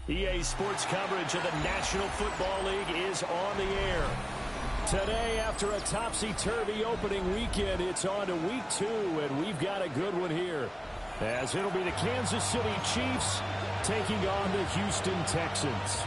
EA Sports coverage of the National Football League is on the air. Today, after a topsy-turvy opening weekend, it's on to week 2, and we've got a good one here. As it'll be the Kansas City Chiefs taking on the Houston Texans.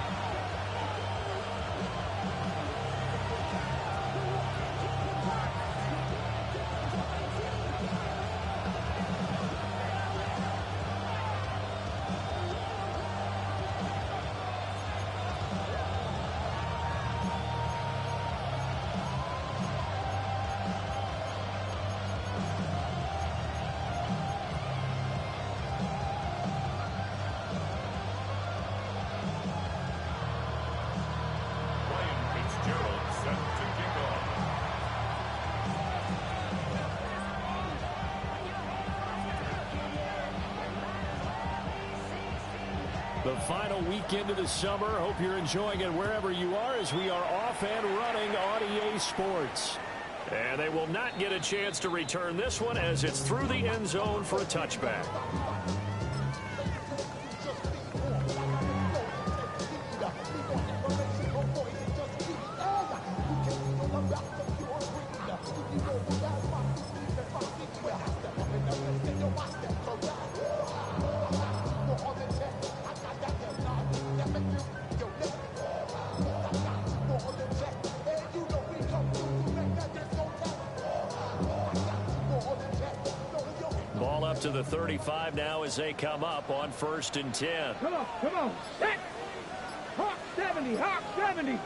The final weekend of the summer. Hope you're enjoying it wherever you are as we are off and running on EA Sports. And they will not get a chance to return this one as it's through the end zone for a touchback. Ball up to the 35 now as they come up on 1st and 10. Come on, set! Hawk 70, Hawk 70! And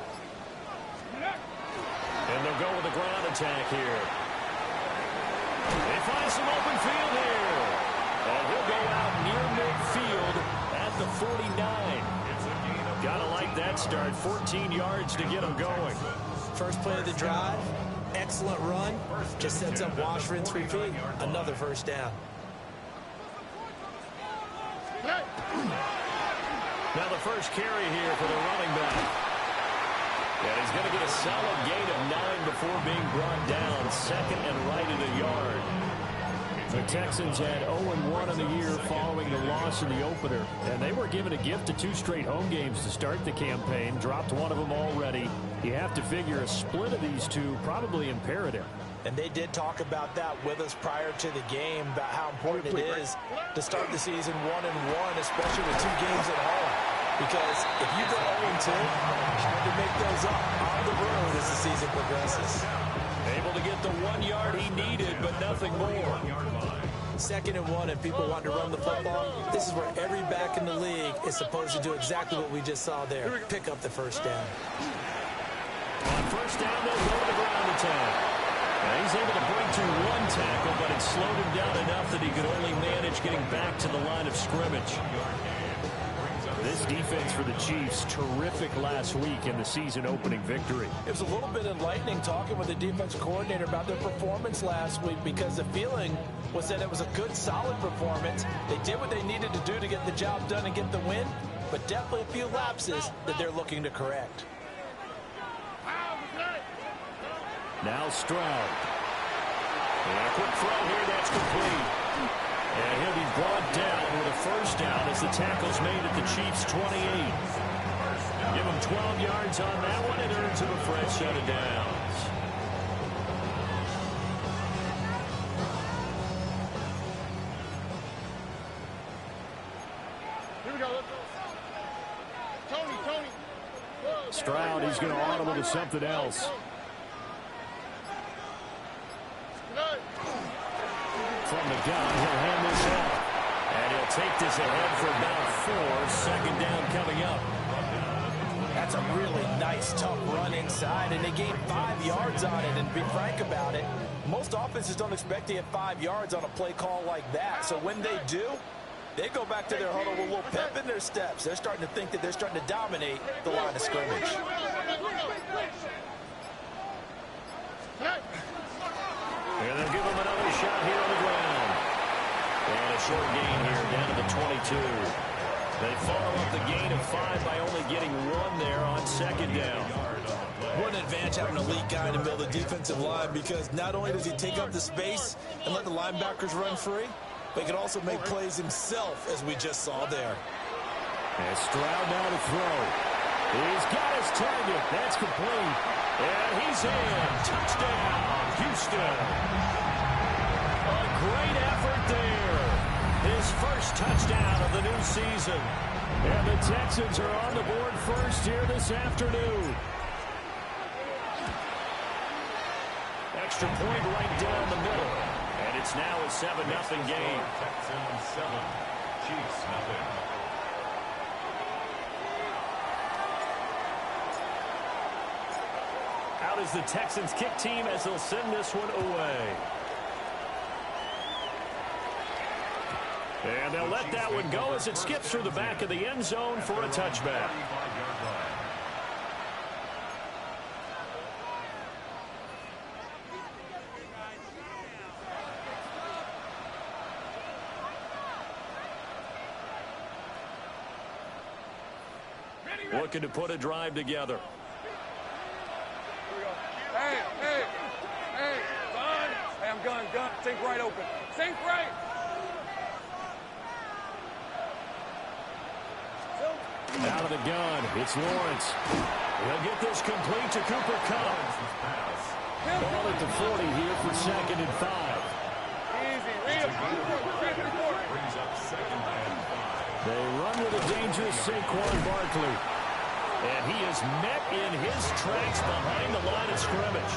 they'll go with a ground attack here. They find some open field here. And he'll go out near midfield at the 49. Gotta like that start. 14 yards to get him going. First play of the drive. Excellent run. Just sets up wash, rinse, repeat. Another first down. Now the first carry here for the running back. And he's going to get a solid gain of 9 before being brought down. Second and right at a yard. The Texans had 0-1 in the year following the loss in the opener. And they were given a gift of 2 straight home games to start the campaign. Dropped one of them already. You have to figure a split of these two probably imperative. And they did talk about that with us prior to the game, about how important it is to start the season 1-1, especially with 2 games at home. Because if you go 0-2, hard to make those up on the road as the season progresses. Able to get the 1 yard he needed, but nothing more. 2nd and 1, and people want to run the football. This is where every back in the league is supposed to do exactly what we just saw there. Pick up the first down. On first down, they'll go to the ground attack. And he's able to break to 1 tackle, but it slowed him down enough that he could only manage getting back to the line of scrimmage. This defense for the Chiefs, terrific last week in the season-opening victory. It was a little bit enlightening talking with the defense coordinator about their performance last week, because the feeling was that it was a good, solid performance. They did what they needed to do to get the job done and get the win, but definitely a few lapses that they're looking to correct. Now Stroud. And a quick throw here, that's complete. And he'll be brought down with a first down as the tackle's made at the Chiefs' 28. Give him 12 yards on that one and earns him a fresh set of downs. Here we go, let's go. Tony. Stroud, he's going to audible to something else. From the gun, he'll hand this off. And he'll take this ahead for about 4. 2nd down coming up. That's a really nice, tough run inside, and they gained 5 yards on it. And to be frank about it, most offenses don't expect to get 5 yards on a play call like that. So when they do, they go back to their huddle with a little pep in their steps. They're starting to think that they're starting to dominate the line of scrimmage. And they'll give him another shot here on the ground. And a short gain here down to the 22. They follow up the gain of 5 by only getting 1 there on 2nd down. What an advantage having an elite guy in the middle of the defensive line, because not only does he take up the space and let the linebackers run free, but he can also make plays himself, as we just saw there. And Stroud now to throw. He's got his target. That's complete. And he's in. Touchdown, Houston. A great effort there. His first touchdown of the new season. And the Texans are on the board first here this afternoon. Extra point right down the middle. And it's now a 7-0 game. Texans 7, Chiefs 0. Out is the Texans kick team as they'll send this one away. And they'll let that one go as it skips through the back of the end zone for a touchback. Looking to put a drive together. Hey, gun. Hey, I'm gun. Sink right open. Sink right. Out of the gun, it's Lawrence. He'll get this complete to Cooper Kupp. Ball at the 40 here for 2nd and 5. Easy, read him. Brings up 2nd and 5. They run with a dangerous Saquon Barkley. And he is met in his tracks behind the line of scrimmage.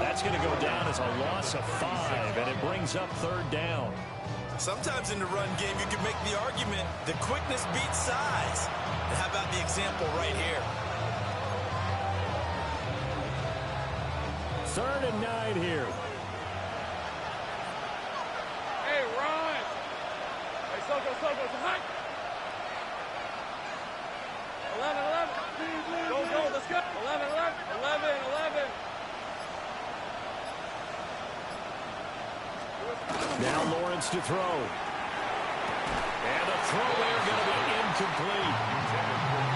That's going to go down as a loss of 5, and it brings up 3rd down. Sometimes in the run game, you can make the argument that quickness beats size. And how about the example right here? 3rd and 9 here. Hey, run. Hey, Soko, hike. 11. Go, let's go. 11. Now Lawrence to throw. And the throw there going to be incomplete.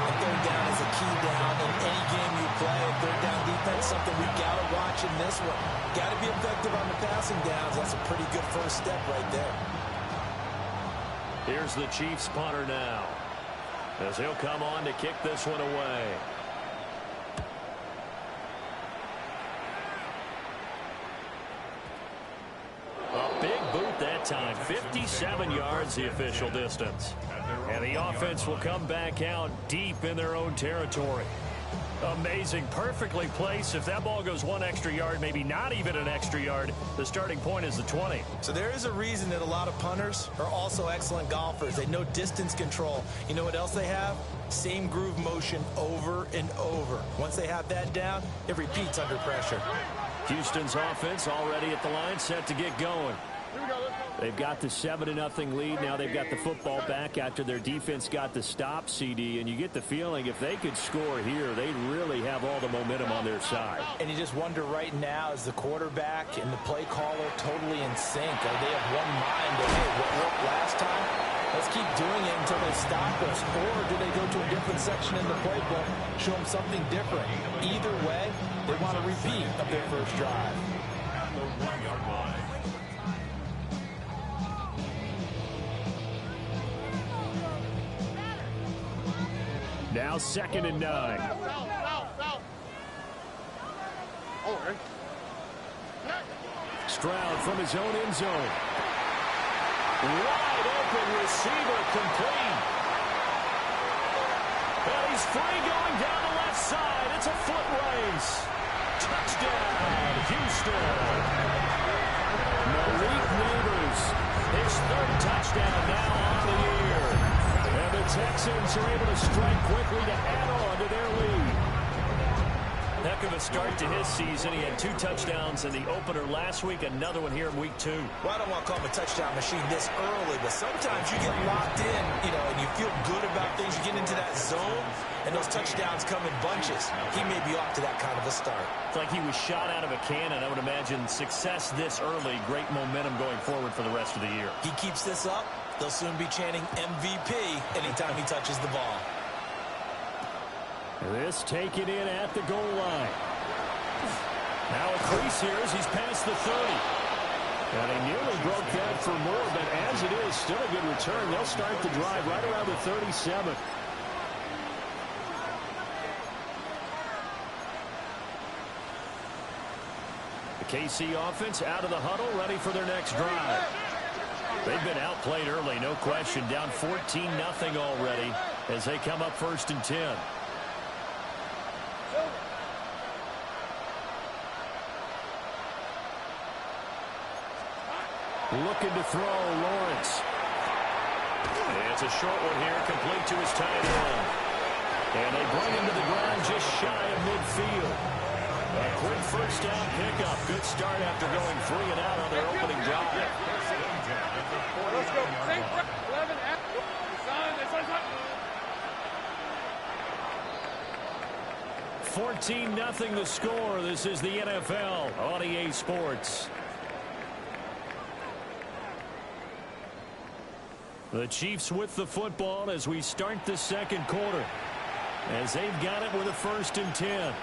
A 3rd down is a key down in any game you play. 3rd down defense, something we got to watch in this one. Got to be effective on the passing downs. That's a pretty good first step right there. Here's the Chiefs punter now, as he'll come on to kick this one away. A big boot that time. 57 yards the official distance. And the offense will come back out deep in their own territory. Amazing. Perfectly placed. If that ball goes 1 extra yard, maybe not even an extra yard, the starting point is the 20. So there is a reason that a lot of punters are also excellent golfers. They know distance control. You know what else they have? Same groove motion over and over. Once they have that down, it repeats under pressure. Houston's offense already at the line, set to get going. They've got the 7-0 lead. Now they've got the football back after their defense got the stop, CD. And you get the feeling if they could score here, they'd really have all the momentum on their side. And you just wonder right now, is the quarterback and the play caller totally in sync? Are they have one mind of, hey, what worked last time? Let's keep doing it until they stop us. Or do they go to a different section in the playbook, show them something different? Either way, they want a repeat of their first drive. At the 1-yard line. Now 2nd and 9. Stroud from his own end zone. Wide open receiver complete. And he's free going down the left side. It's a foot race. Touchdown, Houston. Malik Neighbors, his 3rd touchdown now on the year. And the Texans are able to strike quickly to add on to their lead. Heck of a start to his season. He had 2 touchdowns in the opener last week, another one here in week 2. Well, I don't want to call him a touchdown machine this early, but sometimes you get locked in, and you feel good about things. You get into that zone, and those touchdowns come in bunches. He may be off to that kind of a start. It's like he was shot out of a cannon. I would imagine success this early, great momentum going forward for the rest of the year. He keeps this up, they'll soon be chanting MVP anytime he touches the ball. This taken in at the goal line. Now a crease here as he's past the 30. And they nearly broke that for more, but as it is, still a good return. They'll start the drive right around the 37. The KC offense out of the huddle, ready for their next drive. They've been outplayed early, no question. Down 14-0 already as they come up 1st and 10. Looking to throw, Lawrence. It's a short one here, complete to his tight end. And they bring him to the ground just shy of midfield. A quick first down pickup. Good start after going 3 and out on their opening drive. Let's go. 11 at 14-0 the score. This is the NFL on EA Sports. The Chiefs with the football as we start the second quarter, as they've got it with a 1st and 10.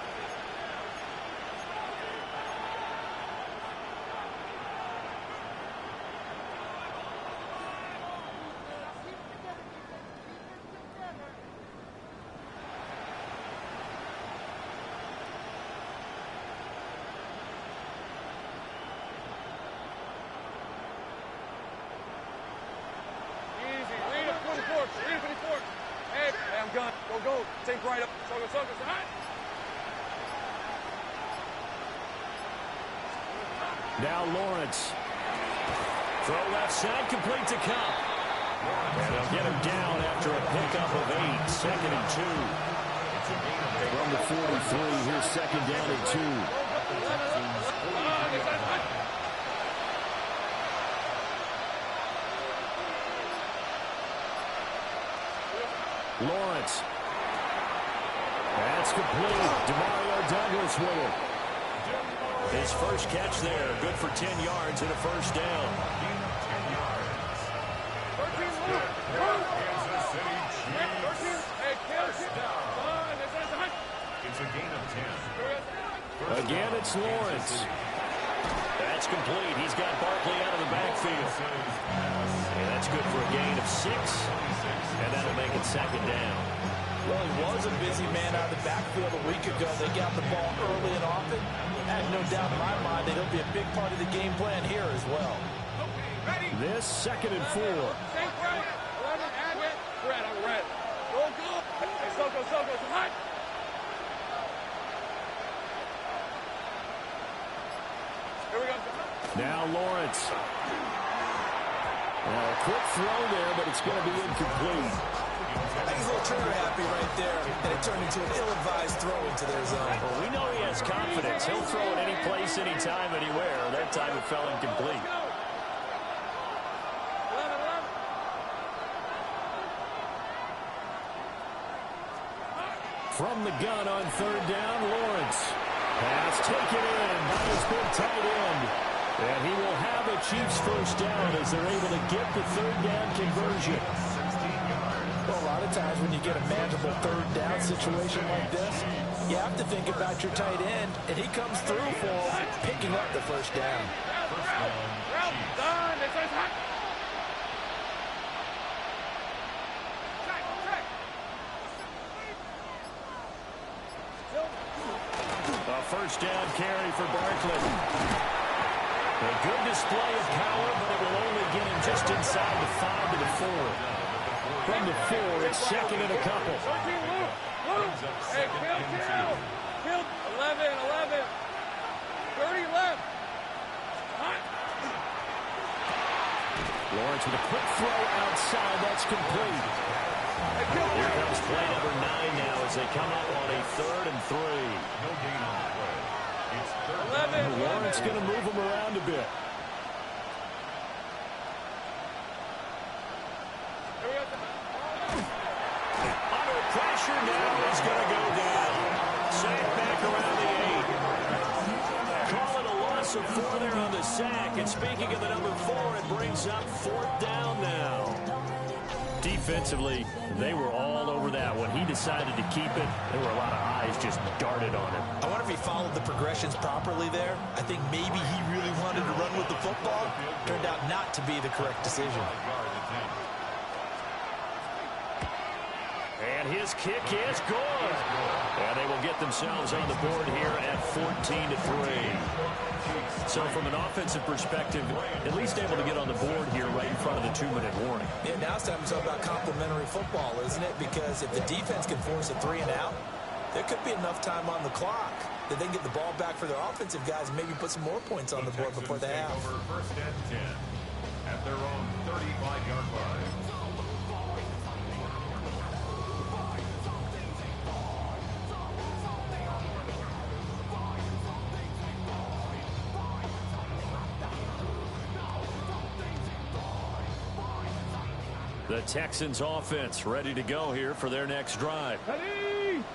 Now Lawrence. Throw left side, complete to Cup. And they'll get him down after a pickup of 8. 2nd and 2. From the 43, here's 2nd down and 2. Lawrence. That's complete. Demario Douglas with it. His first catch there, good for 10 yards and a first down. It's a gain of 10. Again, it's Lawrence. That's complete. He's got Barkley out of the backfield. And that's good for a gain of 6. And that'll make it 2nd down. Well, he was a busy man out of the backfield a week ago. They got the ball early and often. I have no doubt in my mind that he'll be a big part of the game plan here as well. This 2nd and 4. Now Lawrence. A quick throw there, but it's going to be incomplete. He's a little trigger happy right there, and it turned into an ill-advised throw into their zone. Well, we know he has confidence. He'll throw it any place, anytime, anywhere. That time it fell incomplete. From the gun on 3rd down, Lawrence. Pass taken in by his big tight end. And he will have a Chiefs first down as they're able to get the 3rd down conversion. Well, a lot of times when you get a manageable 3rd down situation like this, you have to think about your tight end, and he comes through for him, picking up the first down. A first down carry for Barkley. A good display of power, but it will only get him just inside the 5 to the 4. From the 4, it's 2nd and a couple. Hey, Kill. 11. 30 left. Lawrence with a quick throw outside. That's complete. Here comes play number 9 now as they come up on a 3rd and 3. No gain on the play. It's 11. Lawrence going to move him around a bit. Under pressure now. He's going to go down. Sack back around the 8. Call it a loss of 4 there on the sack. And speaking of the number 4, it brings up 4th down now. Defensively, they were all over that one. He decided to keep it. There were a lot of eyes guys just darted on him. I wonder if he followed the progressions properly there. I think maybe he really wanted to run with the football. Turned out not to be the correct decision. And his kick is good. And they will get themselves on the board here at 14-3. So from an offensive perspective, at least able to get on the board here right in front of the 2-minute warning. Yeah, now it's time to talk about complementary football, isn't it? Because if the defense can force a 3 and out, there could be enough time on the clock that they can get the ball back for their offensive guys and maybe put some more points on the board before the half. Over first and 10 at their own 35-yard line. The Texans offense ready to go here for their next drive.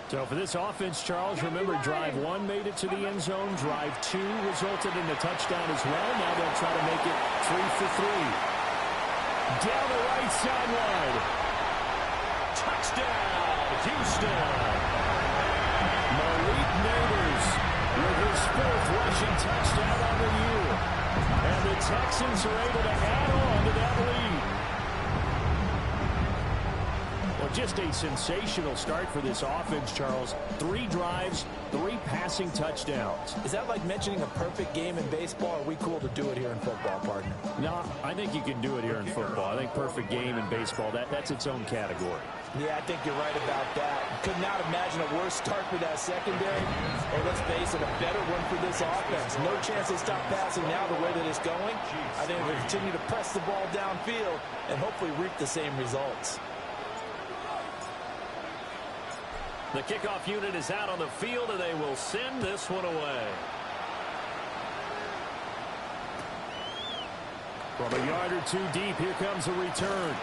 So for this offense, Charles, remember drive 1 made it to the end zone. Drive 2 resulted in a touchdown as well. Now they'll try to make it 3 for 3. Down the right sideline. Touchdown, Houston. Malik Neighbors with his 4th rushing touchdown on the year. And the Texans are able to add on to that lead. Just a sensational start for this offense, Charles. 3 drives, 3 passing touchdowns. Is that like mentioning a perfect game in baseball? Or are we cool to do it here in football, partner? No, I think you can do it here in football. I think perfect game in baseball, that's its own category. Yeah, I think you're right about that. Could not imagine a worse start for that secondary. Or let's face it, a better one for this offense. No chance they stop passing now the way that it's going. I think they'll continue to press the ball downfield and hopefully reap the same results. The kickoff unit is out on the field, and they will send this one away. From a yard or 2 deep, here comes a return.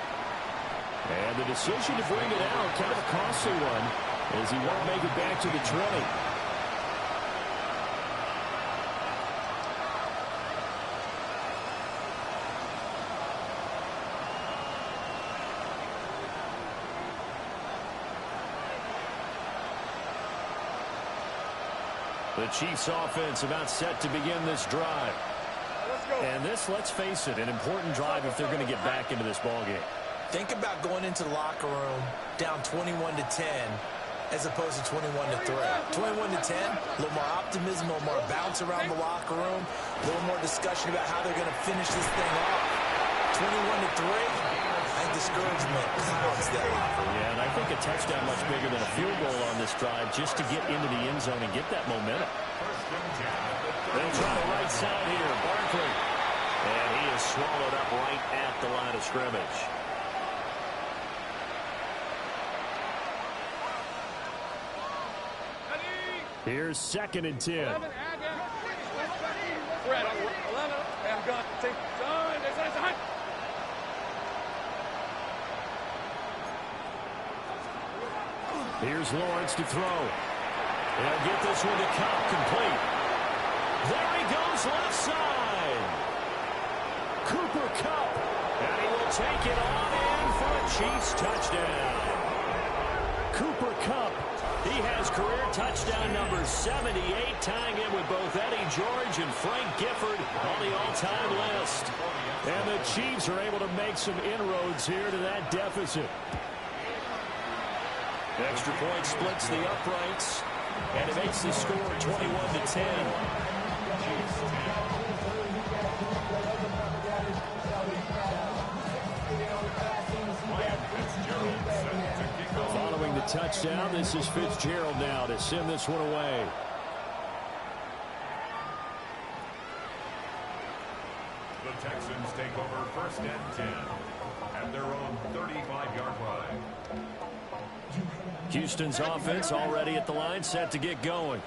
And the decision to bring it out, kind of a costly one, as he won't make it back to the 20. The Chiefs offense about set to begin this drive. And this, let's face it, an important drive if they're going to get back into this ballgame. Think about going into the locker room down 21-10 as opposed to 21-3. 21-10, a little more optimism, a little more bounce around the locker room, a little more discussion about how they're going to finish this thing off. 21-3. And discouragement clouds that locker room. Yeah, and I think a touchdown much bigger than a field goal on this drive just to get into the end zone and get that momentum. They'll try the right side here. Barkley. And he is swallowed up right at the line of scrimmage. Here's 2nd and 10. 11, Fred, 11. I'm gone. Take done. There's a hunt. Here's Lawrence to throw. They'll get this one to Cup, complete. There he goes, left side. Cooper Kupp. And he will take it on in for a Chiefs touchdown. Cooper Kupp. He has career touchdown number 78, tying in with both Eddie George and Frank Gifford on the all-time list. And the Chiefs are able to make some inroads here to that deficit. Extra point splits the uprights, and it makes the score 21-10. Following the touchdown, this is Fitzgerald now to send this one away. The Texans take over first and 10 at their own 35-yard line. Houston's offense already at the line, set to get going.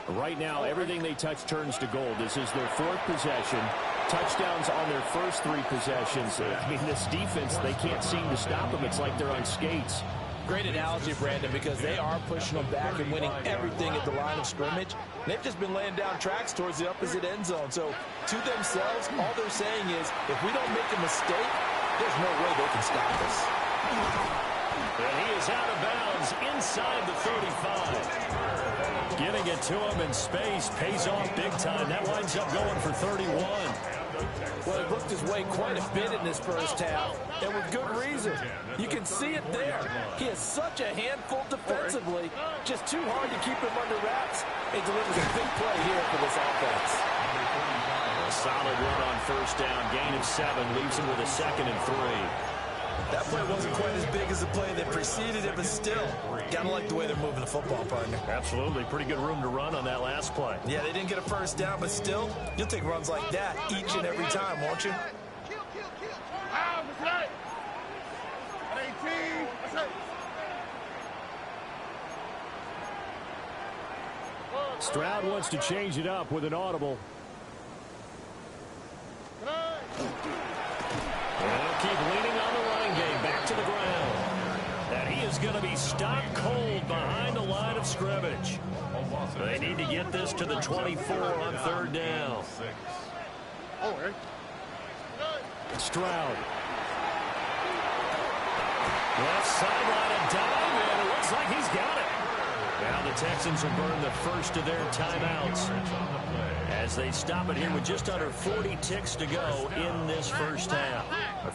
Right now, everything they touch turns to gold. This is their 4th possession. Touchdowns on their first 3 possessions. I mean, this defense, they can't seem to stop them. It's like they're on skates. Great analogy, Brandon, because they are pushing them back and winning everything at the line of scrimmage. They've just been laying down tracks towards the opposite end zone. So, to themselves, all they're saying is, if we don't make a mistake, there's no way they can stop us. And he is out of bounds inside the 35. Getting it to him in space pays off big time. That winds up going for 31. Well, he looked his way quite a bit in this first half, and with good reason. You can see it there. He is such a handful defensively, just too hard to keep him under wraps. He delivers a big play here for this offense. A solid run on first down. Gain of 7 leaves him with a 2nd and 3. That play wasn't quite as big as the play that preceded it, but still, gotta like the way they're moving the football, partner. Absolutely. Pretty good room to run on that last play. Yeah, they didn't get a first down, but still, you'll take runs like that each and every time, won't you? Stroud wants to change it up with an audible. And they'll keep leaning on the running game back to the ground. And he is going to be stopped cold behind the line of scrimmage. They need to get this to the 24 on 3rd down. Stroud. Left sideline, a dive, and it looks like he's got it. Now the Texans will burn the first of their timeouts as they stop it here with just under 40 ticks to go in this first half.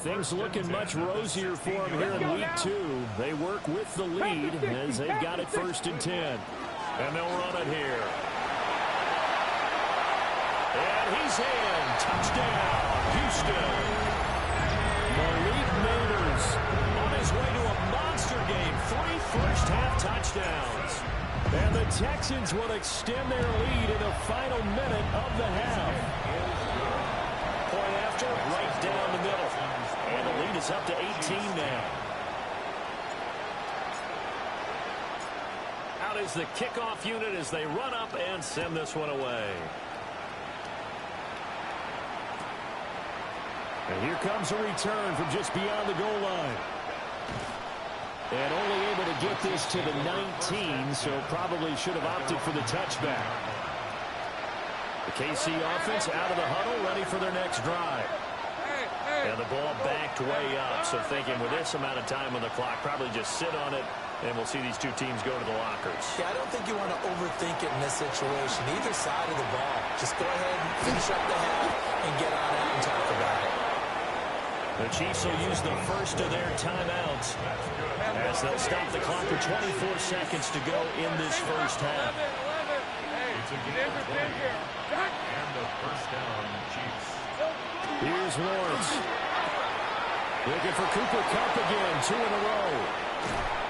Things looking much rosier for them here in week 2. They work with the lead as they've got it 1st and 10. And they'll run it here. And he's in. Touchdown, Houston. Malik Neighbors on his way to a monster game. 3 first-half touchdowns. And the Texans will extend their lead in the final minute of the half. Point after, right down the middle. And the lead is up to 18 now. Out is the kickoff unit as they run up and send this one away. And here comes a return from just beyond the goal line. And only able to get this to the 19, so probably should have opted for the touchback. The KC offense out of the huddle, ready for their next drive. And the ball backed way up, so thinking with this amount of time on the clock, probably just sit on it, and we'll see these two teams go to the lockers. Yeah, I don't think you want to overthink it in this situation. Either side of the ball. Just go ahead and finish up the half and get on out and talk about it. The Chiefs will use the first of their timeouts as they'll stop the clock with 24 seconds to go in this first half. And the first down, Chiefs. Here's Lawrence. Looking for Cooper Kupp again, 2 in a row.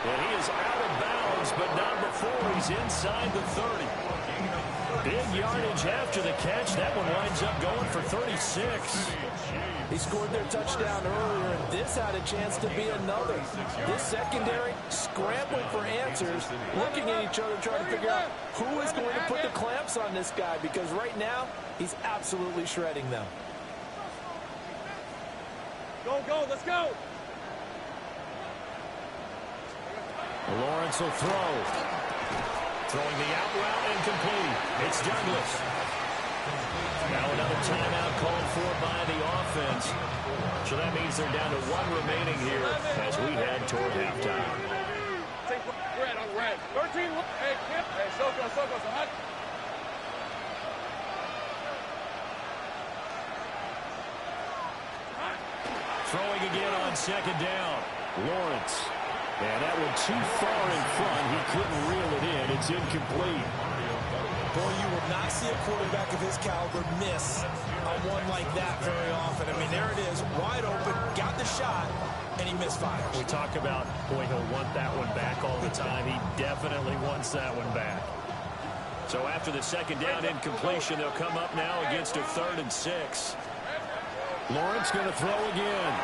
And he is out of bounds, but not before he's inside the 30. Big yardage after the catch. That one winds up going for 36. He scored their touchdown earlier, and this had a chance to be another. This secondary scrambling for answers, looking at each other, trying to figure out who is going to put the clamps on this guy, because right now, he's absolutely shredding them. Go, let's go. Lawrence will throw. Throwing the out route incomplete. It's Douglas. Now another timeout called for by the offense. So that means they're down to 1 remaining here as we head toward halftime. Take red on red. 13. Hey, Kip. Hey, Soko, so hot. Throwing again on 2nd down. Lawrence. And that one too far in front. He couldn't reel it in. It's incomplete. Boy, you will not see a quarterback of his caliber miss on one like that very often. I mean, there it is, wide open, got the shot, and he misfires. We talk about, boy, he'll want that one back all the time. He definitely wants that one back. So after the 2nd down incompletion, they'll come up now against a 3rd and 6. Lawrence going to throw again.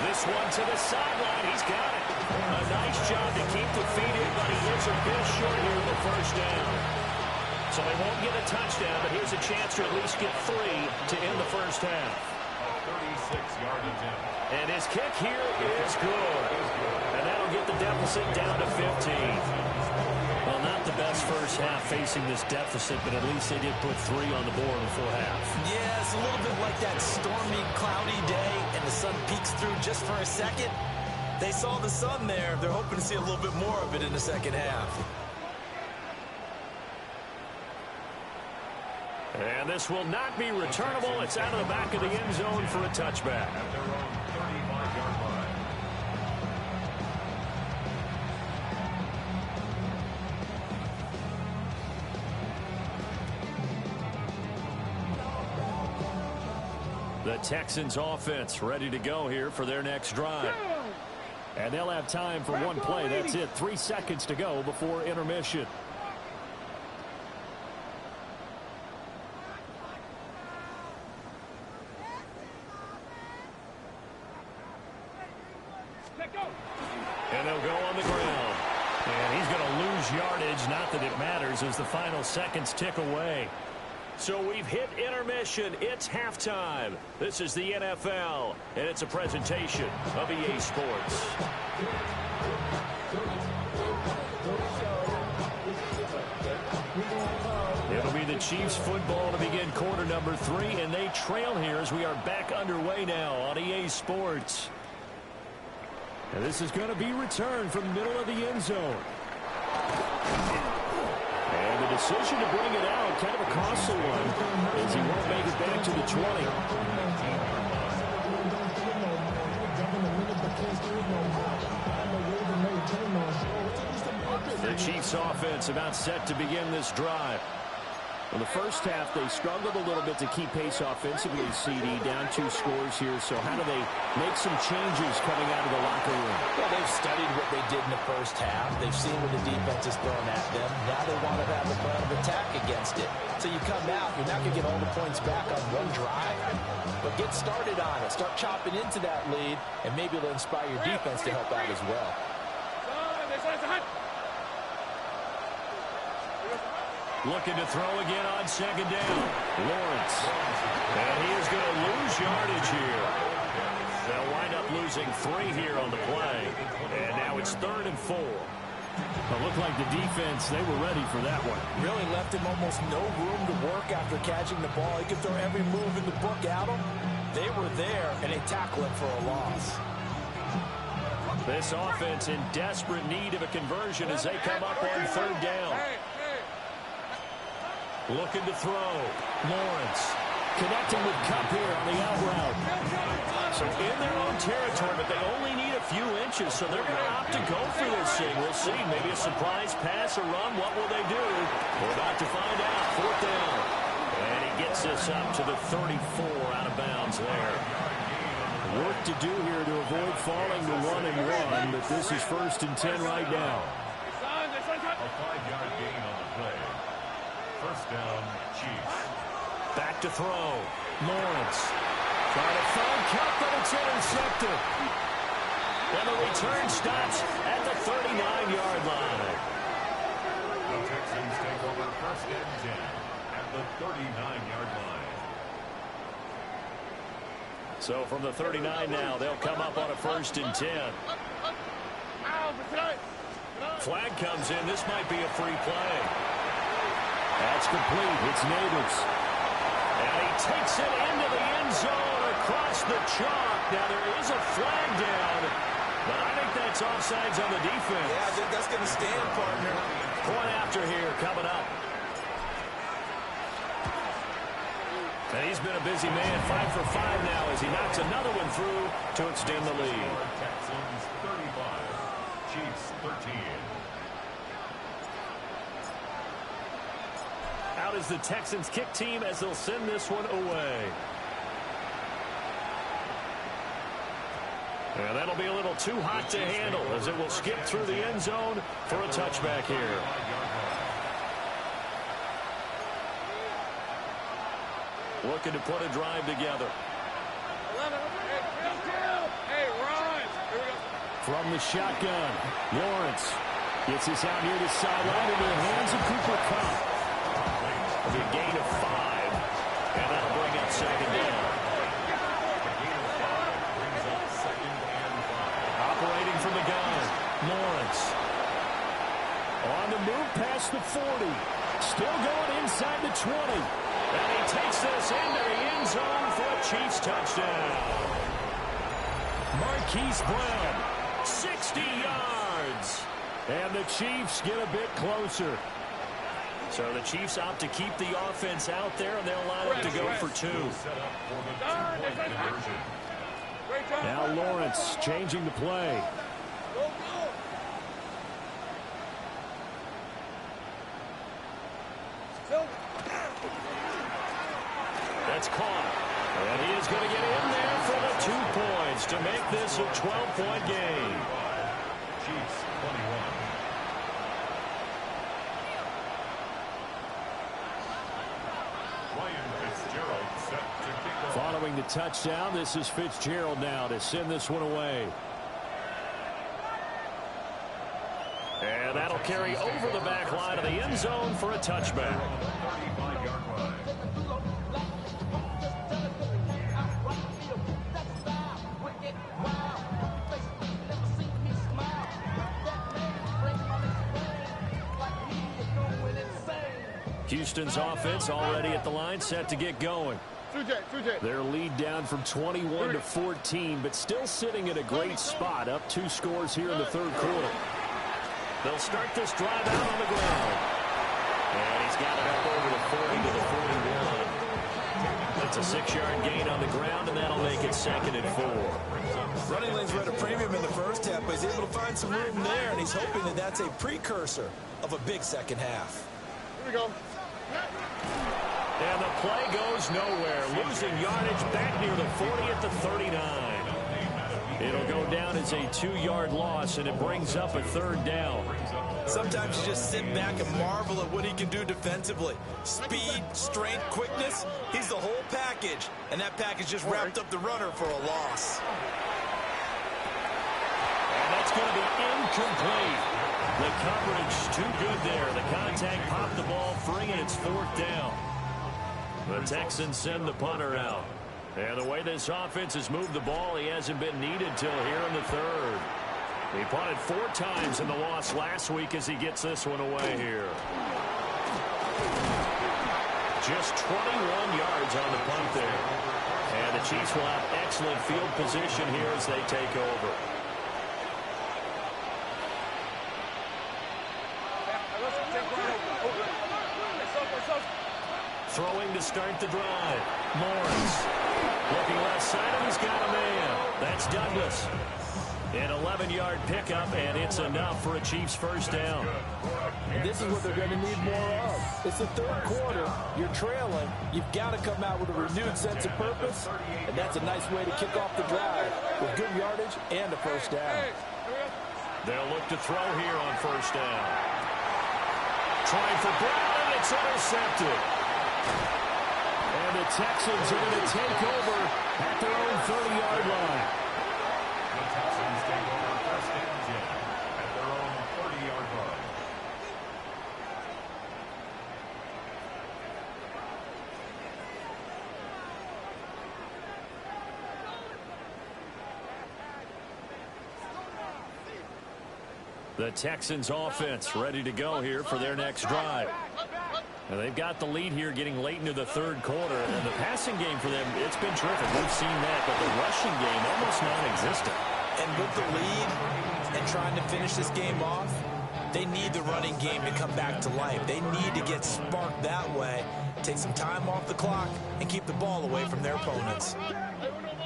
This one to the sideline. He's got it. A nice job to keep the feet in, but he is a bit short here in the first down. So they won't get a touchdown, but here's a chance to at least get 3 to end the first half. A 36-yard attempt. And his kick here is good. And that'll get the deficit down to 15. Well, not the best first half facing this deficit, but at least they did put 3 on the board before half. Yeah, it's a little bit like that stormy, cloudy day, and the sun peeks through just for a second. They saw the sun there. They're hoping to see a little bit more of it in the second half. And this will not be returnable. It's out of the back of the end zone for a touchback. At their own 35-yard line. The Texans offense ready to go here for their next drive. And they'll have time for one play. That's it. 3 seconds to go before intermission. And they'll go on the ground. And he's going to lose yardage. Not that it matters as the final seconds tick away. So we've hit intermission. It's halftime. This is the NFL, and it's a presentation of EA Sports. It'll be the Chiefs football to begin quarter number 3, and they trail here as we are back underway now on EA Sports. And this is going to be returned from the middle of the end zone. And the decision to bring it out, kind of a costly one, as he won't make it back to the 20. The Chiefs offense about set to begin this drive. In the first half, they struggled a little bit to keep pace offensively, CD, down 2 scores here. So how do they make some changes coming out of the locker room? Well, they've studied what they did in the first half. They've seen what the defense has thrown at them. Now they want to have a plan of attack against it. So you come out, you're not going to get all the points back on one drive. But get started on it. Start chopping into that lead, and maybe it'll inspire your defense to help out as well. Looking to throw again on second down. Lawrence. And he is going to lose yardage here. They'll wind up losing 3 here on the play. And now it's 3rd and 4. It looked like the defense, they were ready for that one. Really left him almost no room to work after catching the ball. He could throw every move in the book at him. They were there, and they tackled him for a loss. This offense in desperate need of a conversion as they come up on 3rd down. Looking to throw. Lawrence connecting with Kupp here on the out route. So in their own territory, but they only need a few inches, so they're going to opt to go for this thing. We'll see. Maybe a surprise pass or run. What will they do? We're about to find out. 4th down. And he gets this up to the 34 out of bounds there. Work to do here to avoid falling to 1-1, but this is 1st and 10 right now. A 5-yard gain on the play. 1st down, Chiefs. Back to throw. Lawrence trying to find Kupp, but it's intercepted. And the return stops at the 39-yard line. The Texans take over 1st and 10 at the 39-yard line. So from the 39 now, they'll come up on a 1st and 10. Flag comes in. This might be a free play. That's complete. It's Neighbors. And he takes it into the end zone across the chalk. Now there is a flag down, but I think that's offsides on the defense. Yeah, I think that's going to stand, partner. Point after here coming up. And he's been a busy man, 5 for 5 now as he knocks another one through to extend the lead. Texans 35, Chiefs 13. Out is the Texans kick team as they'll send this one away. And that'll be a little too hot to handle as it will skip through the end zone for a touchback here. Looking to put a drive together. From the shotgun, Lawrence gets this out near the sideline into the hands of Cooper Kupp. A gain of 5, and that'll bring up 2nd down. Operating from the gun, Lawrence. On the move past the 40. Still going inside the 20. And he takes this into the end zone for a Chiefs touchdown. Marquise Brown, 60 yards. And the Chiefs get a bit closer. So the Chiefs opt to keep the offense out there, and they'll line up to go for two. Now Lawrence changing the play. That's caught. And he is going to get in there for the 2 points to make this a 12-point game. Chiefs 21. Following the touchdown, this is Fitzgerald now to send this one away. And that'll carry over the back line of the end zone for a touchback. 35-yard line. Houston's offense already at the line, set to get going. Their lead down from 21 to 14, but still sitting at a great spot, up 2 scores here in the third quarter. They'll start this drive out on the ground. And he's got it up over the 40 to the 41. That's a 6-yard gain on the ground, and that'll make it 2nd and 4. Running lanes were at a premium in the first half, but he's able to find some room there, and he's hoping that that's a precursor of a big second half. Here we go. And the play goes nowhere. Losing yardage back near the 40 at the 39. It'll go down as a 2-yard loss, and it brings up a 3rd down. Sometimes you just sit back and marvel at what he can do defensively. Speed, strength, quickness, he's the whole package. And that package just wrapped up the runner for a loss. And that's going to be incomplete. The coverage too good there. The contact popped the ball free, and it's 4th down. The Texans send the punter out. And the way this offense has moved the ball, he hasn't been needed till here in the 3rd. He punted 4 times in the loss last week as he gets this one away here. Just 21 yards on the punt there. And the Chiefs will have excellent field position here as they take over. Throwing to start the drive. Lawrence. Looking left side, and he's got a man. That's Douglas. An 11-yard pickup, and it's enough for a Chiefs first down. And this is what they're going to need more of. It's the 3rd quarter. You're trailing. You've got to come out with a renewed sense of purpose, and that's a nice way to kick off the drive with good yardage and a first down. They'll look to throw here on first down. Trying for Brown, and it's intercepted. And the Texans are going to take over at their own 30-yard line. The Texans take over 1st and 10 at their own 30-yard line. The Texans offense ready to go here for their next drive. And they've got the lead here getting late into the 3rd quarter. And the passing game for them, it's been terrific. We've seen that, but the rushing game almost non-existent. And with the lead and trying to finish this game off, they need the running game to come back to life. They need to get sparked that way, take some time off the clock, and keep the ball away from their opponents.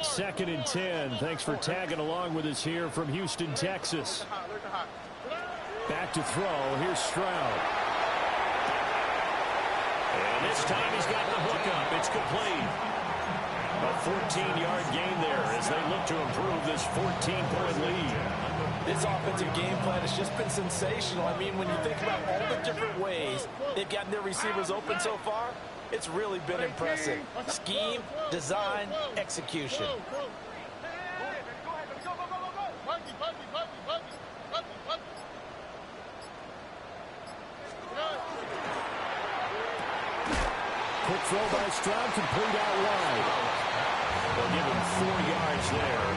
2nd and 10. Thanks for tagging along with us here from Houston, Texas. Back to throw. Here's Stroud. And this time he's got the hook up. It's complete. A 14-yard gain there as they look to improve this 14-point lead. This offensive game plan has just been sensational. I mean, when you think about all the different ways they've gotten their receivers open so far, it's really been impressive. Scheme, design, execution. Quick throw by Stroud, complete out wide. They'll give him 4 yards there,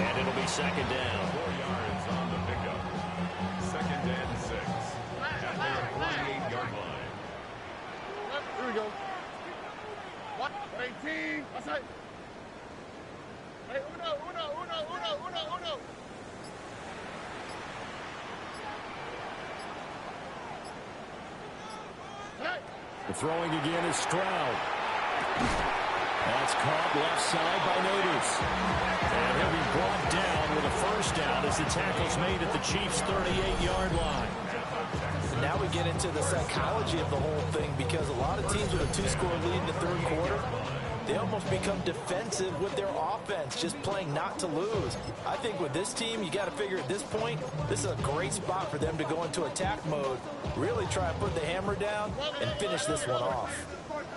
and it'll be 2nd down. 4 yards on the pickup. 2nd and 6 at their 48-yard line. Here we go. What? 18. What's that? Hey, uno. Hey! Throwing again is Stroud. That's caught left side by Natives. And he'll be brought down with a first down as the tackle's made at the Chiefs' 38-yard line. And now we get into the psychology of the whole thing, because a lot of teams with a 2-score lead in the third quarter, they almost become defensive with their offense, just playing not to lose. I think with this team, you got to figure at this point, this is a great spot for them to go into attack mode, really try and put the hammer down and finish this one off.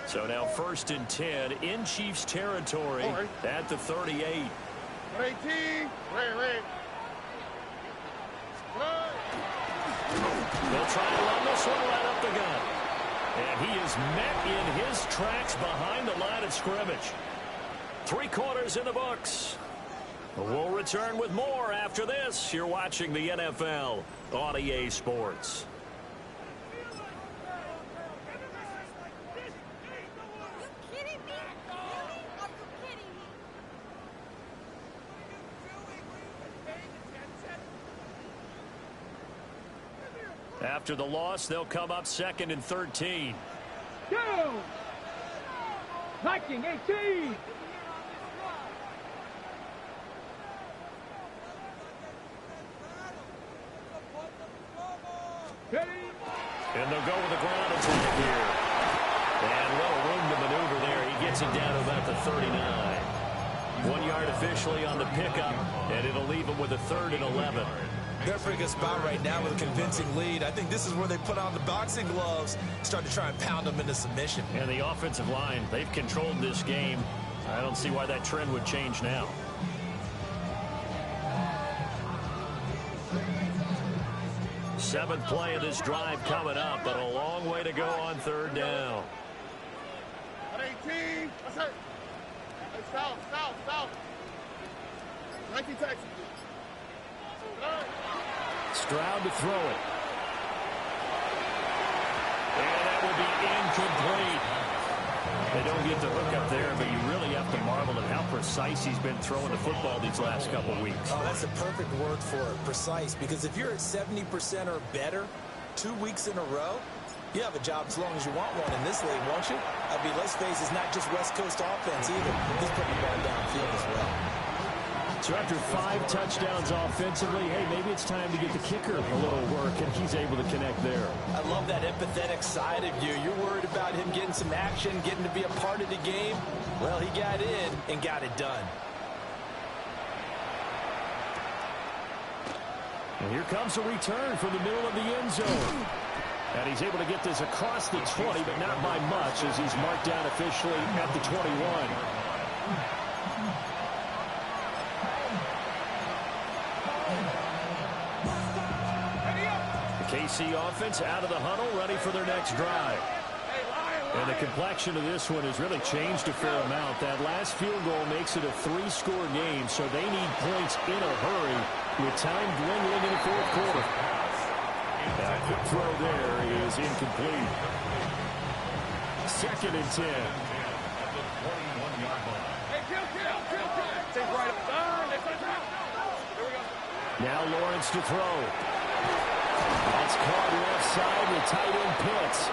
So now 1st and 10 in Chiefs territory at the 38. 18. They'll try to run this one right up the gut. And he is met in his tracks behind the line of scrimmage. 3 quarters in the books. We'll return with more after this. You're watching the NFL on EA Sports. After the loss, they'll come up 2nd and 13. Go! 19-18. And they'll go with the ground attack here. And little room to maneuver there. He gets it down to about the 39. 1 yard officially on the pickup, and it'll leave him with a 3rd and 11. They're in a pretty good spot right now with a convincing lead. I think this is where they put on the boxing gloves, start to try and pound them into submission. And the offensive line, they've controlled this game. I don't see why that trend would change now. Seventh play of this drive coming up, but a long way to go on 3rd down. 18. That's it. Hey, south. 19 Texas. Stroud to throw it. And that will be incomplete. They don't get the hook up there, but you really have to marvel at how precise he's been throwing the football these last couple of weeks. Oh, that's the perfect word for it, precise, because if you're at 70% or better 2 weeks in a row, you have a job as long as you want one in this league, won't you? I mean, let's face it, it's not just West Coast offense either. He's putting the ball downfield as well. So after 5 touchdowns offensively, hey, maybe it's time to get the kicker a little work, and he's able to connect there. I love that empathetic side of you. You're worried about him getting some action, getting to be a part of the game. Well, he got in and got it done. And here comes a return from the middle of the end zone. And he's able to get this across the 20, but not by much, as he's marked down officially at the 21. KC offense out of the huddle, ready for their next drive. And the complexion of this one has really changed a fair amount. That last field goal makes it a 3-score game, so they need points in a hurry with time dwindling in the 4th quarter. That quick throw there is incomplete. 2nd and 10. Now Lawrence to throw. That's caught left side with tight end Pitts.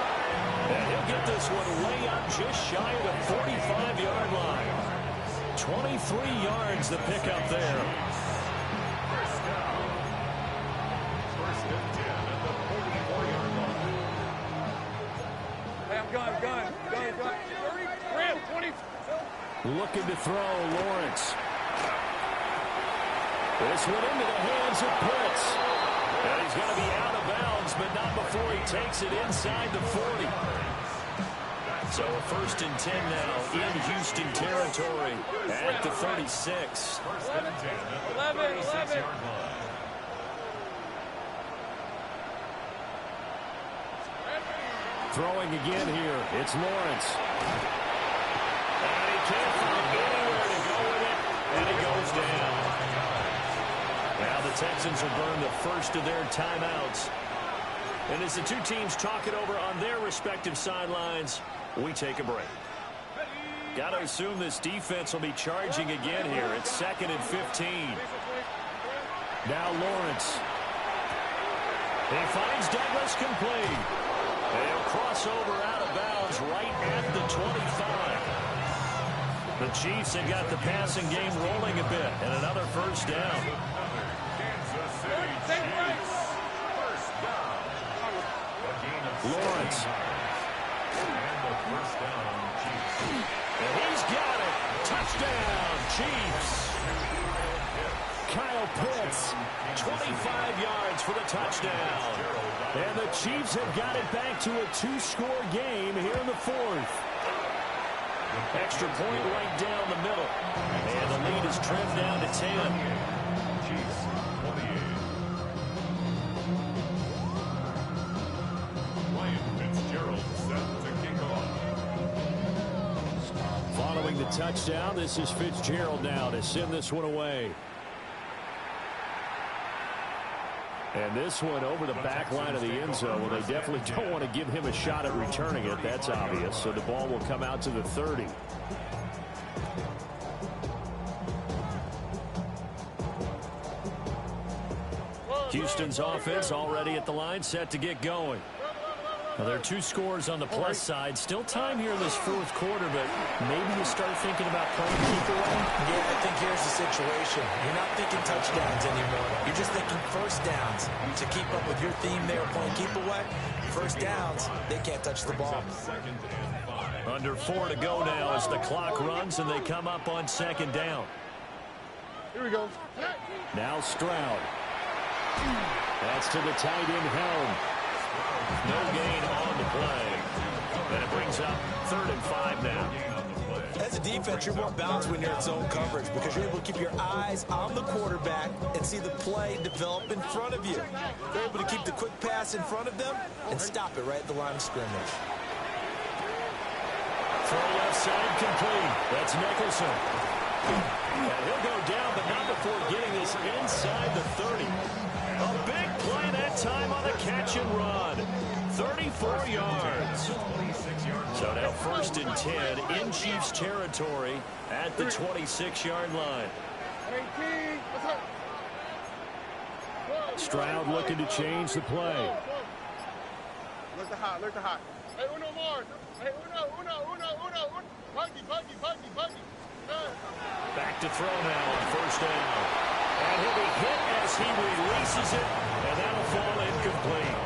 And he'll get this one way up just shy of the 45-yard line. 23 yards the pickup there. First and 10 at the 44-yard line. Hey, I'm gun. 30, 20. Looking to throw, Lawrence. This one into the hands of Pitts. And he's going to be out of bounds, but not before he takes it inside the 40. So a 1st and 10 now in Houston territory at the 36. First and 10 at the 36-yard line. Throwing again here, it's Lawrence. And he can't find anywhere to go with it, and he goes down. Now the Texans will burn the first of their timeouts. And as the two teams talk it over on their respective sidelines, we take a break. Got to assume this defense will be charging again here. It's 2nd and 15. Now Lawrence. He finds Douglas complete. They'll crossover out of bounds right at the 25. The Chiefs have got the passing game rolling a bit, and another first down. Lawrence. And he's got it. Touchdown, Chiefs. Kyle Pitts, 25 yards for the touchdown. And the Chiefs have got it back to a two-score game here in the fourth. Extra point right down the middle. And the lead is trimmed down to 10. Chiefs 28. Ryan Fitzgerald set to kick off. Following the touchdown, this is Fitzgerald now to send this one away. And this one over the back line of the end zone. Well, they definitely don't want to give him a shot at returning it. That's obvious. So the ball will come out to the 30. Houston's offense already at the line, set to get going. Well, there are two scores on the plus side. Still time here in this fourth quarter, but maybe you start thinking about playing keep away. Yeah, I think here's the situation. You're not thinking touchdowns anymore. You're just thinking first downs. To keep up with your theme there, playing keep away, first downs, they can't touch the ball. Under 4 to go now as the clock runs and they come up on second down. Here we go. Now Stroud. That's to the tight end Helm. No gain on the play. And it brings up 3rd and 5 now. As a defense, you're more balanced when you're in zone coverage because you're able to keep your eyes on the quarterback and see the play develop in front of you. You're able to keep the quick pass in front of them and stop it right at the line of scrimmage. Throw left side complete. That's Nicholson. And he'll go down, but not before getting this inside the 30. A big play that time on the catch and run. 34 yards. So now 1st and 10 in Chiefs territory at the 26-yard line. Stroud looking to change the play. Look the hot, look the hot. Hey, uno more. Hey, uno. Buggy. Back to throw now on 1st down. And he'll be hit as he releases it, and that'll fall incomplete.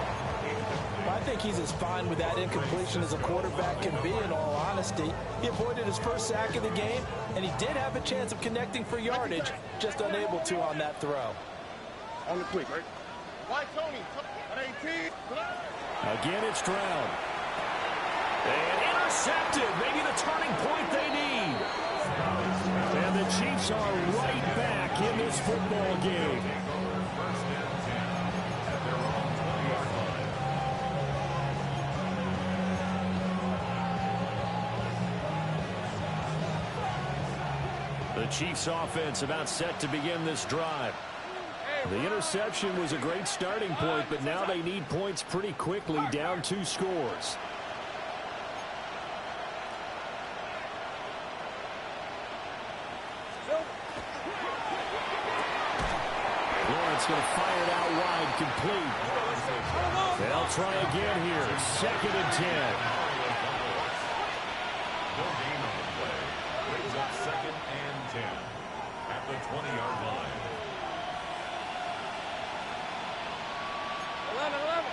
I think he's as fine with that incompletion as a quarterback can be, in all honesty. He avoided his first sack of the game, and he did have a chance of connecting for yardage, just unable to on that throw. On the quick, right? Why, Tony? At 18. Again, it's Stroud. And intercepted. Maybe the turning point they need. And the Chiefs are right back in this football game. The Chiefs offense about set to begin this drive. The interception was a great starting point, but now they need points pretty quickly, down 2 scores. Lawrence going to fire it out wide, complete. They'll try again here, 2nd and 10. No gain on the play. Brings up 2nd and 10 at the 20-yard line.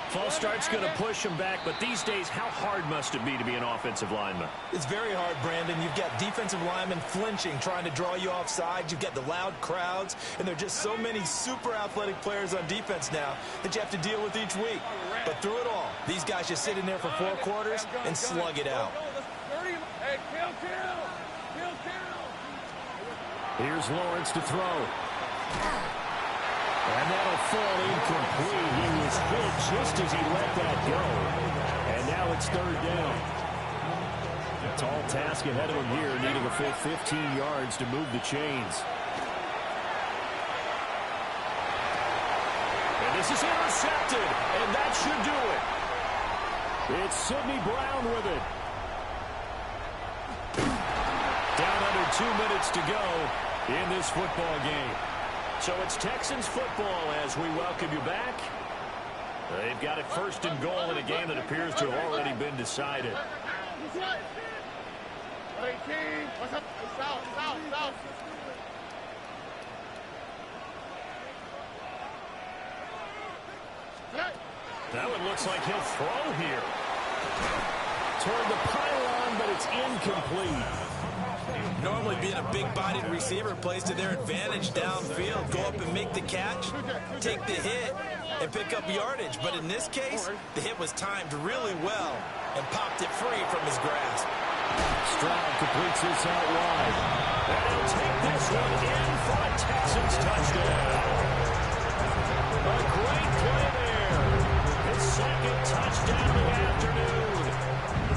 False start's going to push him back, but these days, how hard must it be to be an offensive lineman? It's very hard, Brandon. You've got defensive linemen flinching, trying to draw you offside. You've got the loud crowds, and there are just so many super athletic players on defense now that you have to deal with each week. But through it all, these guys just sit in there for 4 quarters and slug it out. Hey, kill. Here's Lawrence to throw. And that'll fall incomplete. He was hit just as he let that go. And now it's 3rd down. Tall task ahead of him here, needing a full 15 yards to move the chains. And this is intercepted, and that should do it. It's Sidney Brown with it. Down under 2 minutes to go in this football game. So it's Texans football as we welcome you back. They've got it first and goal in a game that appears to have already been decided. That one looks like he'll throw here. Toward the pylon, but it's incomplete. Normally being a big-bodied receiver plays to their advantage downfield. Go up and make the catch, take the hit, and pick up yardage. But in this case, the hit was timed really well and popped it free from his grasp. Stroud completes this out wide. And he'll take this one in for a Texans touchdown. A great play there. His second touchdown of the afternoon.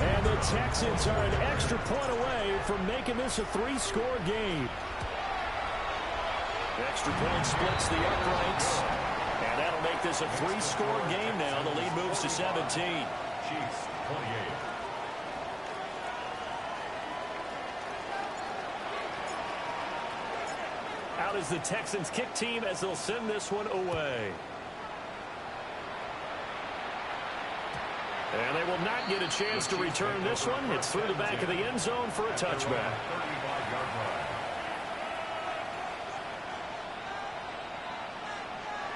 And the Texans are an extra point away from making this a 3-score game. The extra point splits the uprights. And that'll make this a 3-score game now. The lead moves to 17. Chiefs, 28. Out is the Texans kick team as they'll send this one away. And they will not get a chance to return this one. It's through the back of the end zone for a touchback.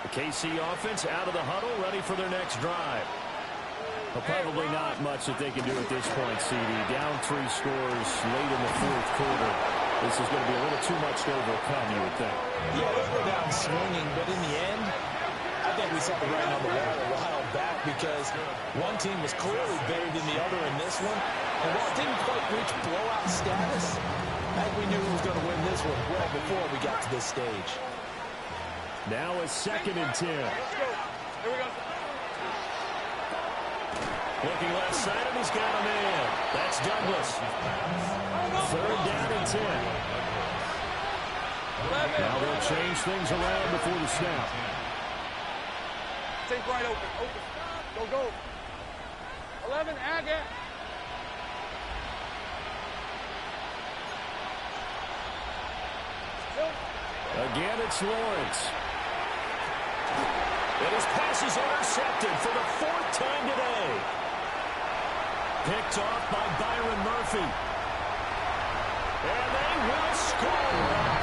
The KC offense out of the huddle, ready for their next drive. Well, probably not much that they can do at this point, CD. Down 3 scores late in the 4th quarter. This is going to be a little too much to overcome, you would think. Yeah, they'll go down swinging, but in the end, I think we saw the writing on the wall a while back because one team was clearly better than the other in this one. And while it didn't quite reach blowout status, I think we knew who was going to win this one well before we got to this stage. Now a 2nd and 10. Let's go. Here we go. Looking left side, and he's got a man. That's Douglas. 3rd down and 10. Now they'll change things around before the snap. Take right open. Open. Go. 11, Agate. Again, it's Lawrence. And his pass is intercepted for the 4th time today. Picked off by Byron Murphy. And they will score.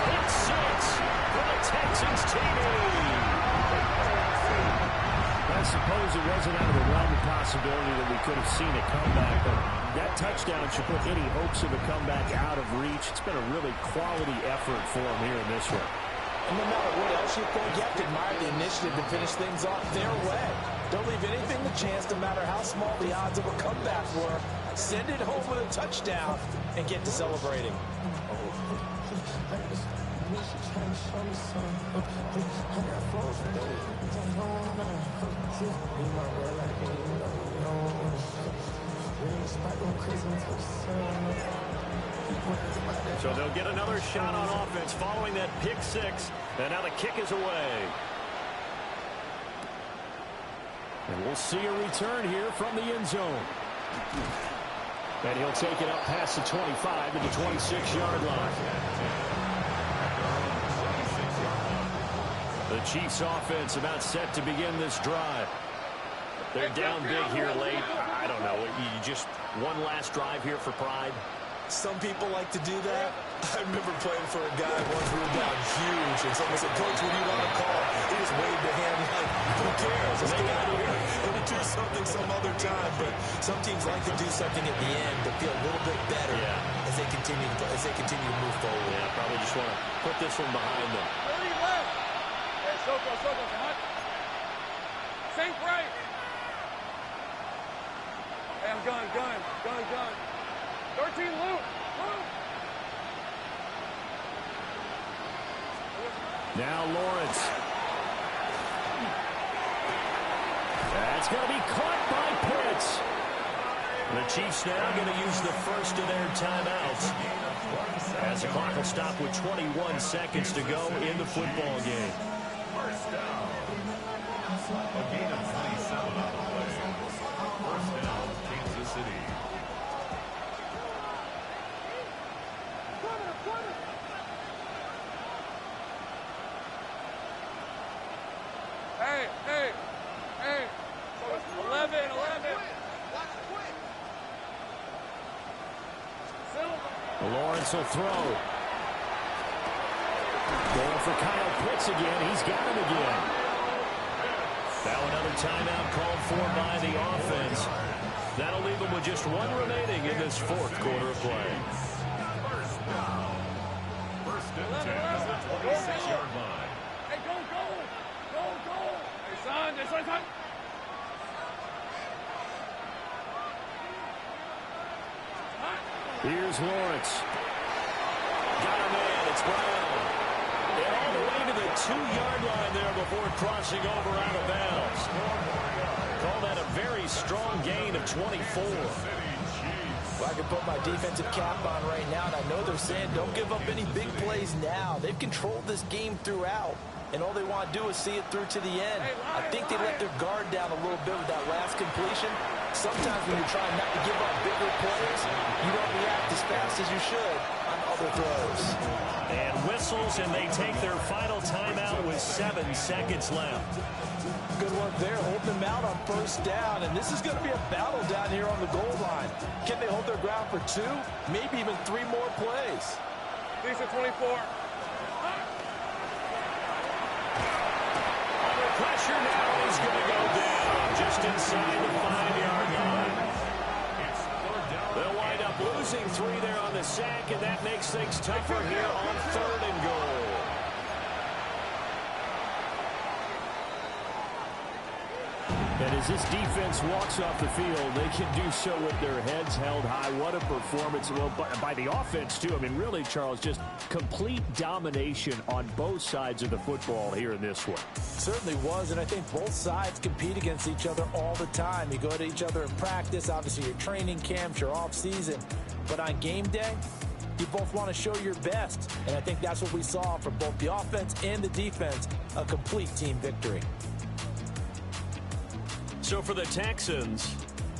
Pick 6 for the Texans TV. I suppose it wasn't out of the realm of possibility that we could have seen a comeback, but that touchdown should put any hopes of a comeback out of reach. It's been a really quality effort for them here in this one. And no matter what else you think, you have to admire the initiative to finish things off their way. Don't leave anything to chance, no matter how small the odds of a comeback were. Send it home with a touchdown and get to celebrating. So they'll get another shot on offense following that pick 6. And now the kick is away. And we'll see a return here from the end zone. And he'll take it up past the 25 to the 26-yard line. The Chiefs offense about set to begin this drive. They're down big here late. I don't know. You just one last drive here for pride. Some people like to do that. I remember playing for a guy once we were down huge, and someone said, "Coach, what do you want to call?" He just waved a hand like, "Who cares? Let's get out of here. We'll do something some other time." But some teams like to do something at the end to feel a little bit better as they continue to move forward. Yeah, probably just want to put this one behind them. 30 left. Hey, Soko, hunt. Sink right. Hey, I'm gun. 13, Luke. Now Lawrence. That's going to be caught by Pitts. The Chiefs now going to use the first of their timeouts as the clock will stop with 21 seconds to go in the football game. First down. A gain of 27 on the play. First down, Kansas City. Hey. Lawrence will throw. Going for Kyle Pitts again. He's got him again. Now another timeout called for by the offense. That'll leave them with just one remaining in this fourth quarter of play. First and 10 at the 26-yard line. Hey, go, go. Go, go. Hey, son. Hey, son. Here's Lawrence. Got a man. It's Brown. And all the way to the 2-yard line there before crossing over out of bounds. Call that a very strong gain of 24. Well, I can put my defensive cap on right now, and I know they're saying don't give up any big plays now. They've controlled this game throughout, and all they want to do is see it through to the end. I think they let their guard down a little bit with that last completion. Sometimes when you're trying not to give up bigger plays, you don't react as fast as you should on other throws. And whistles, and they take their final timeout with 7 seconds left. Good work there, holding them out on first down, and this is going to be a battle down here on the goal line. Can they hold their ground for 2, maybe even 3 more plays? These are 24. Under pressure now, he's going to go down just inside the 5-yard line. They'll wind up losing 3 there on the sack, and that makes things tougher here on 3rd and goal. And as this defense walks off the field, they can do so with their heads held high. What a performance. Well, by the offense, too. I mean, really, Charles, just complete domination on both sides of the football here in this one. Certainly was, and I think both sides compete against each other all the time. You go to each other in practice, obviously your training camps, your off-season. But on game day, you both want to show your best. And I think that's what we saw from both the offense and the defense, a complete team victory. So for the Texans,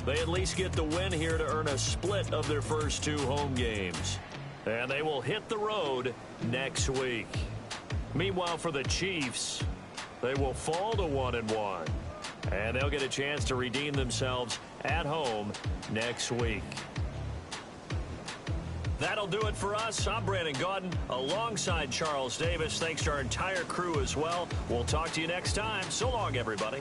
they at least get the win here to earn a split of their first 2 home games. And they will hit the road next week. Meanwhile, for the Chiefs, they will fall to 1-1. And they'll get a chance to redeem themselves at home next week. That'll do it for us. I'm Brandon Gaudin alongside Charles Davis. Thanks to our entire crew as well. We'll talk to you next time. So long, everybody.